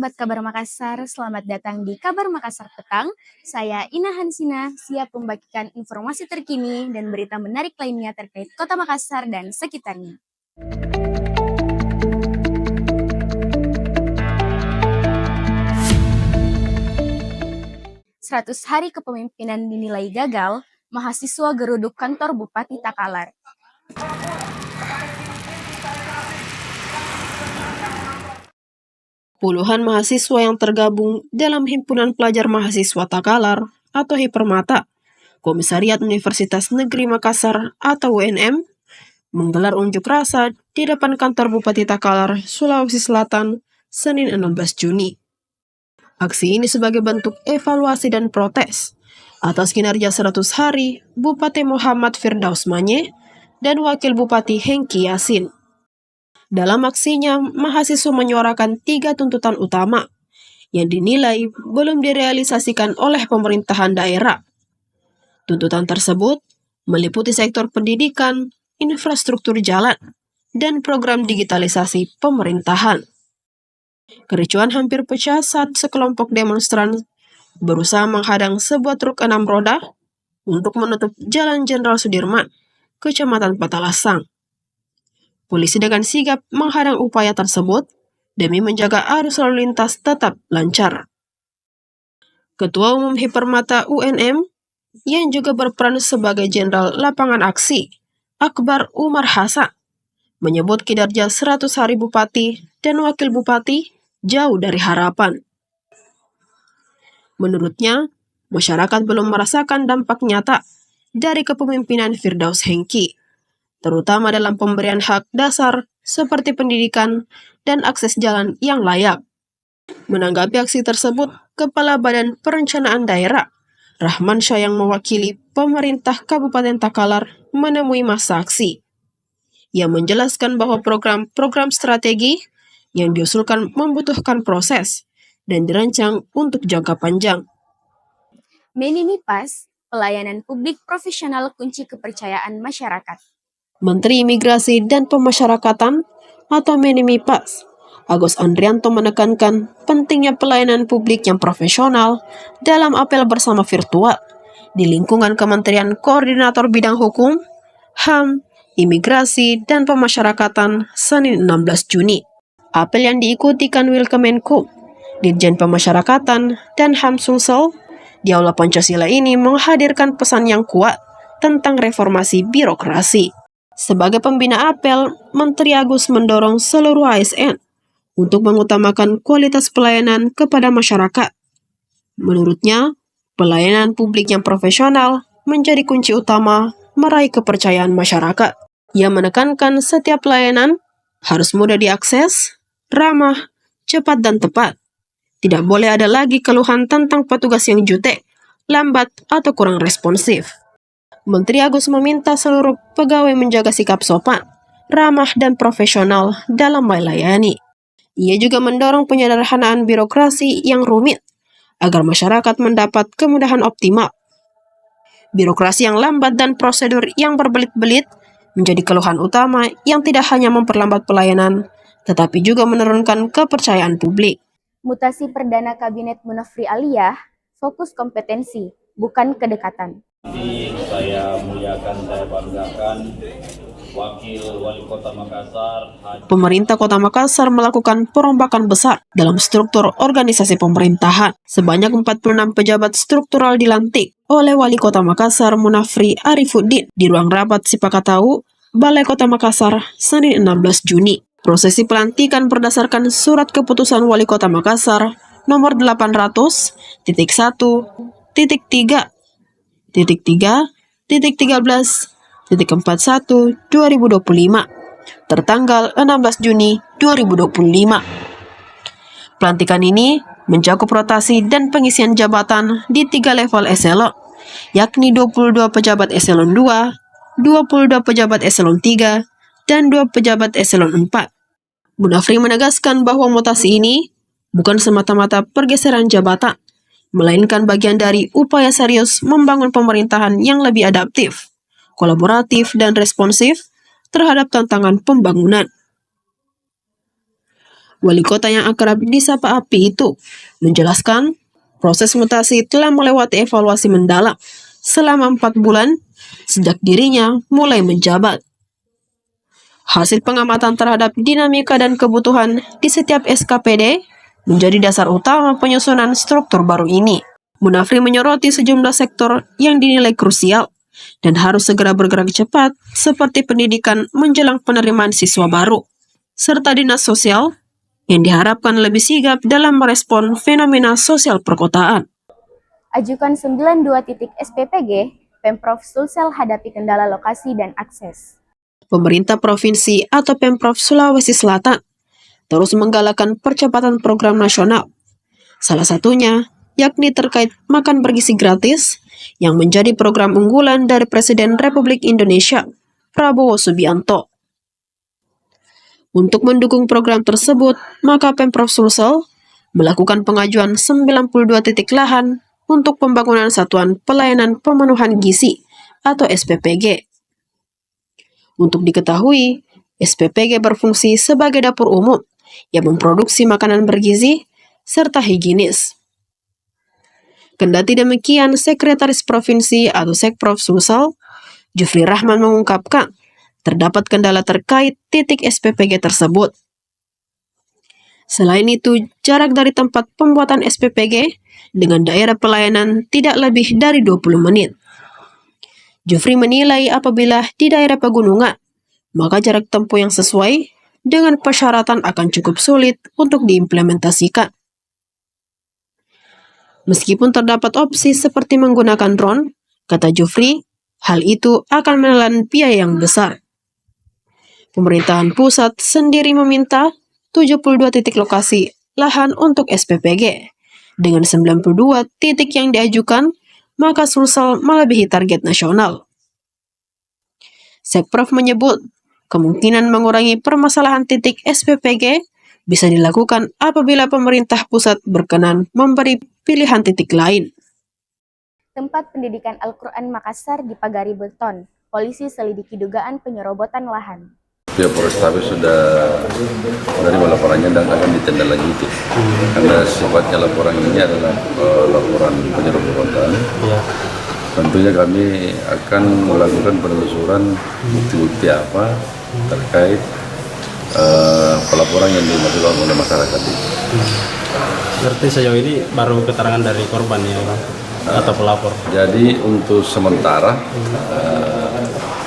Sobat Kabar Makassar, selamat datang di Kabar Makassar Petang. Saya Ina Hansina, siap membagikan informasi terkini dan berita menarik lainnya terkait Kota Makassar dan sekitarnya. "100 hari kepemimpinan dinilai gagal, mahasiswa geruduk kantor Bupati Takalar." Puluhan mahasiswa yang tergabung dalam Himpunan Pelajar Mahasiswa Takalar atau Hipermata, Komisariat Universitas Negeri Makassar atau UNM, menggelar unjuk rasa di depan kantor Bupati Takalar, Sulawesi Selatan, Senin 16 Juni. Aksi ini sebagai bentuk evaluasi dan protes atas kinerja 100 hari Bupati Muhammad Firdaus Manye dan Wakil Bupati Hengki Yasin. Dalam aksinya, mahasiswa menyuarakan 3 tuntutan utama yang dinilai belum direalisasikan oleh pemerintahan daerah. Tuntutan tersebut meliputi sektor pendidikan, infrastruktur jalan, dan program digitalisasi pemerintahan. Kericuan hampir pecah saat sekelompok demonstran berusaha menghadang sebuah truk 6 roda untuk menutup Jalan Jenderal Sudirman, Kecamatan Patalasang. Polisi dengan sigap menghadang upaya tersebut demi menjaga arus lalu lintas tetap lancar. Ketua Umum Hipermata UNM yang juga berperan sebagai Jenderal Lapangan Aksi, Akbar Umar Hasan, menyebut kinerja 100 hari Bupati dan Wakil Bupati jauh dari harapan. Menurutnya, masyarakat belum merasakan dampak nyata dari kepemimpinan Firdaus Hengki, terutama dalam pemberian hak dasar seperti pendidikan dan akses jalan yang layak. Menanggapi aksi tersebut, Kepala Badan Perencanaan Daerah, Rahman Syah yang mewakili pemerintah Kabupaten Takalar menemui massa aksi. Ia menjelaskan bahwa program-program strategi yang diusulkan membutuhkan proses dan dirancang untuk jangka panjang. Menimipas, pelayanan publik profesional kunci kepercayaan masyarakat. Menteri Imigrasi dan Pemasyarakatan atau Menimipas, Agus Andrianto menekankan pentingnya pelayanan publik yang profesional dalam apel bersama virtual di lingkungan Kementerian Koordinator Bidang Hukum, HAM, Imigrasi, dan Pemasyarakatan Senin 16 Juni. Apel yang diikuti Kanwil Kemenkum, Dirjen Pemasyarakatan, dan HAM Sumsel di Aula Pancasila ini menghadirkan pesan yang kuat tentang reformasi birokrasi. Sebagai pembina apel, Menteri Agus mendorong seluruh ASN untuk mengutamakan kualitas pelayanan kepada masyarakat. Menurutnya, pelayanan publik yang profesional menjadi kunci utama meraih kepercayaan masyarakat. Ia menekankan setiap pelayanan harus mudah diakses, ramah, cepat, dan tepat. Tidak boleh ada lagi keluhan tentang petugas yang jutek, lambat, atau kurang responsif. Menteri Agus meminta seluruh pegawai menjaga sikap sopan, ramah, dan profesional dalam melayani. Ia juga mendorong penyederhanaan birokrasi yang rumit agar masyarakat mendapat kemudahan optimal. Birokrasi yang lambat dan prosedur yang berbelit-belit menjadi keluhan utama yang tidak hanya memperlambat pelayanan, tetapi juga menurunkan kepercayaan publik. Mutasi Perdana Kabinet Munafri Aliyah, fokus kompetensi, bukan kedekatan. Saya muliakan, saya banggakan Wakil Wali Kota Makassar. Pemerintah Kota Makassar melakukan perombakan besar dalam struktur organisasi pemerintahan. Sebanyak 46 pejabat struktural dilantik oleh Wali Kota Makassar Munafri Arifuddin di ruang rapat Sipakatau, Balai Kota Makassar, Senin 16 Juni. Prosesi pelantikan berdasarkan Surat Keputusan Wali Kota Makassar nomor 800.3.3.13.2025 tertanggal 16 Juni 2025. Pelantikan ini mencakup rotasi dan pengisian jabatan di 3 level eselon, yakni 22 pejabat eselon 2, 22 pejabat eselon 3, dan 2 pejabat eselon 4. Munafri menegaskan bahwa mutasi ini bukan semata-mata pergeseran jabatan, melainkan bagian dari upaya serius membangun pemerintahan yang lebih adaptif, kolaboratif, dan responsif terhadap tantangan pembangunan. Wali kota yang akrab disapa Api itu menjelaskan proses mutasi telah melewati evaluasi mendalam selama 4 bulan sejak dirinya mulai menjabat. Hasil pengamatan terhadap dinamika dan kebutuhan di setiap SKPD menjadi dasar utama penyusunan struktur baru ini. Munafri menyoroti sejumlah sektor yang dinilai krusial dan harus segera bergerak cepat seperti pendidikan menjelang penerimaan siswa baru, serta dinas sosial yang diharapkan lebih sigap dalam merespon fenomena sosial perkotaan. Ajukan 92 titik SPPG, Pemprov Sulsel hadapi kendala lokasi dan akses. Pemerintah provinsi atau Pemprov Sulawesi Selatan terus menggalakkan percepatan program nasional. Salah satunya yakni terkait makan bergizi gratis yang menjadi program unggulan dari Presiden Republik Indonesia, Prabowo Subianto. Untuk mendukung program tersebut, maka Pemprov Sulsel melakukan pengajuan 92 titik lahan untuk pembangunan Satuan Pelayanan Pemenuhan Gizi atau SPPG. Untuk diketahui, SPPG berfungsi sebagai dapur umum yang memproduksi makanan bergizi serta higienis. Kendati demikian, Sekretaris Provinsi atau Sekprov Sulsel, Jufri Rahman mengungkapkan, terdapat kendala terkait titik SPPG tersebut. Selain itu, jarak dari tempat pembuatan SPPG dengan daerah pelayanan tidak lebih dari 20 menit. Jufri menilai apabila di daerah pegunungan, maka jarak tempuh yang sesuai dengan persyaratan akan cukup sulit untuk diimplementasikan. Meskipun terdapat opsi seperti menggunakan drone, kata Jufri, hal itu akan menelan biaya yang besar. Pemerintahan pusat sendiri meminta 72 titik lokasi lahan untuk SPPG. Dengan 92 titik yang diajukan, maka Sulsel melebihi target nasional. Sekprov menyebut, kemungkinan mengurangi permasalahan titik SPPG bisa dilakukan apabila pemerintah pusat berkenan memberi pilihan titik lain. Tempat pendidikan Al-Quran Makassar dipagari beton. Polisi selidiki dugaan penyerobotan lahan. Pihak Polrestabes sudah menerima laporannya dan akan ditindaklanjuti. Karena sifatnya laporan ini adalah laporan penyerobotan. Tentunya kami akan melakukan penelusuran bukti-bukti apa terkait pelaporan yang dimaksudkan oleh masyarakat. Berarti sejauh ini baru keterangan dari korban ya, Bang? Atau pelapor? Jadi untuk sementara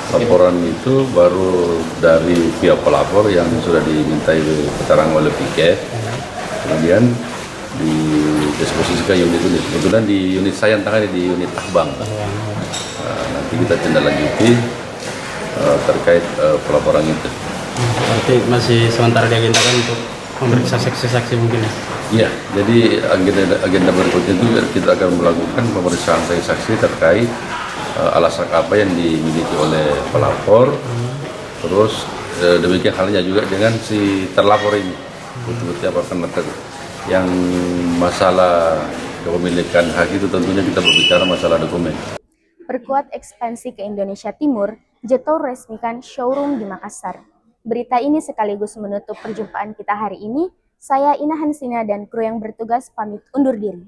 laporan itu baru dari pihak pelapor yang sudah dimintai keterangan oleh piket, kemudian didisposisikan unit-unit. Kebetulan di unit saya yang tangani di unit Tahbang. Nanti kita tindak lanjuti terkait pelaporan itu. Berarti masih sementara diagendakan untuk memeriksa saksi-saksi mungkin ya? Iya, jadi agenda berikutnya itu kita akan melakukan pemeriksaan saksi-saksi terkait alasan apa yang dimiliki oleh pelapor, terus demikian halnya juga dengan si terlapor ini, bukti-bukti apa yang masalah kepemilikan hak itu tentunya kita berbicara masalah dokumen. Perkuat ekspansi ke Indonesia Timur, Jetor resmikan showroom di Makassar. Berita ini sekaligus menutup perjumpaan kita hari ini. Saya Ina Hansina dan kru yang bertugas pamit undur diri.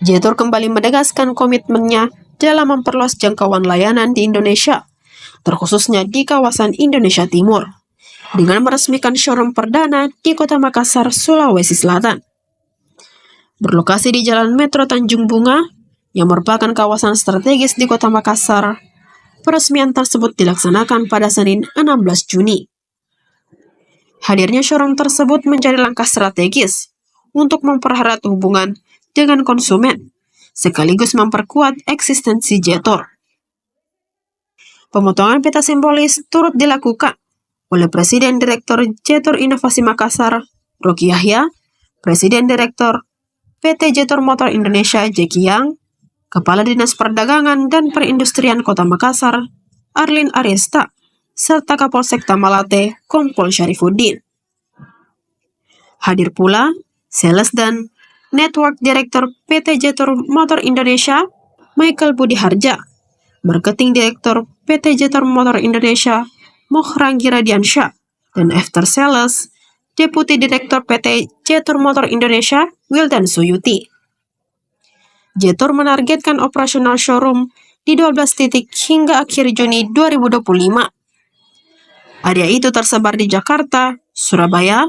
Jetor kembali menegaskan komitmennya dalam memperluas jangkauan layanan di Indonesia, terkhususnya di kawasan Indonesia Timur, dengan meresmikan showroom perdana di Kota Makassar, Sulawesi Selatan. Berlokasi di Jalan Metro Tanjung Bunga, yang merupakan kawasan strategis di Kota Makassar, peresmian tersebut dilaksanakan pada Senin 16 Juni. Hadirnya showroom tersebut menjadi langkah strategis untuk mempererat hubungan dengan konsumen, sekaligus memperkuat eksistensi Jetor. Pemotongan pita simbolis turut dilakukan oleh Presiden Direktur Jetor Inovasi Makassar, Rocky Yahya, Presiden Direktur PT Jetor Motor Indonesia, Jeki Yang, Kepala Dinas Perdagangan dan Perindustrian Kota Makassar, Arlin Ariesta, serta Kapolsek Tamalate, Kompol Syarifuddin. Hadir pula Sales dan Network Director PT Jetor Motor Indonesia, Michael Budi Harja, Marketing Director PT Jetor Motor Indonesia, Mohranggi Radiansyah, dan After Sales Deputi Direktur PT Jetur Motor Indonesia, Wildan Suyuti. Jetur menargetkan operasional showroom di 12 titik hingga akhir Juni 2025. Area itu tersebar di Jakarta, Surabaya,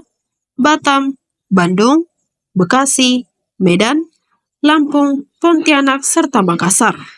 Batam, Bandung, Bekasi, Medan, Lampung, Pontianak, serta Makassar.